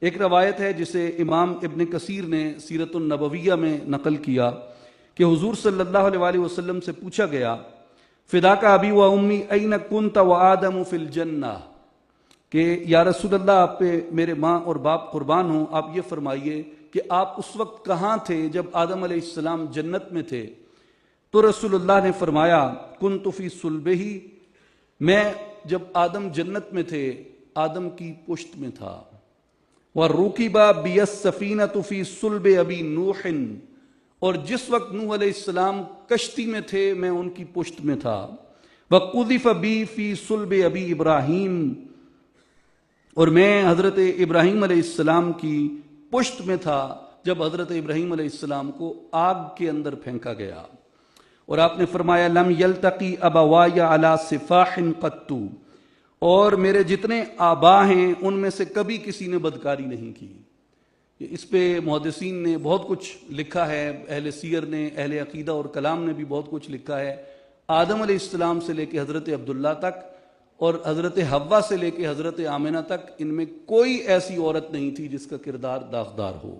ایک روایت ہے جسے امام ابن کثیر نے سیرت النبویہ میں نقل کیا کہ حضور صلی اللہ علیہ وآلہ وسلم سے پوچھا گیا فداک ابی و امی این کنت و آدم فی الجنہ، کہ یا رسول اللہ آپ پہ میرے ماں اور باپ قربان ہوں، آپ یہ فرمائیے کہ آپ اس وقت کہاں تھے جب آدم علیہ السلام جنت میں تھے؟ تو رسول اللہ نے فرمایا کنت فی صلبہ، میں جب آدم جنت میں تھے آدم کی پشت میں تھا۔ وَرُكِبَ بِيَ السَّفِينَةُ فِي صُلْبِ أَبِي نُوحٍ، اور جس وقت نوح علیہ السلام کشتی میں تھے میں ان کی پشت میں تھا۔ وَقُذِفَ بِي فِي صُلْبِ أَبِي إِبْرَاهِيمَ، اور میں حضرت ابراہیم علیہ السلام کی پشت میں تھا جب حضرت ابراہیم علیہ السلام کو آگ کے اندر پھینکا گیا۔ اور آپ نے فرمایا لم یلتقی ابوایا علی سفاح قط، اور میرے جتنے آبا ہیں ان میں سے کبھی کسی نے بدکاری نہیں کی۔ اس پہ محدثین نے بہت کچھ لکھا ہے، اہل سیر نے، اہل عقیدہ اور کلام نے بھی بہت کچھ لکھا ہے۔ آدم علیہ السلام سے لے کے حضرت عبداللہ تک اور حضرت حوا سے لے کے حضرت آمنہ تک ان میں کوئی ایسی عورت نہیں تھی جس کا کردار داغدار ہو۔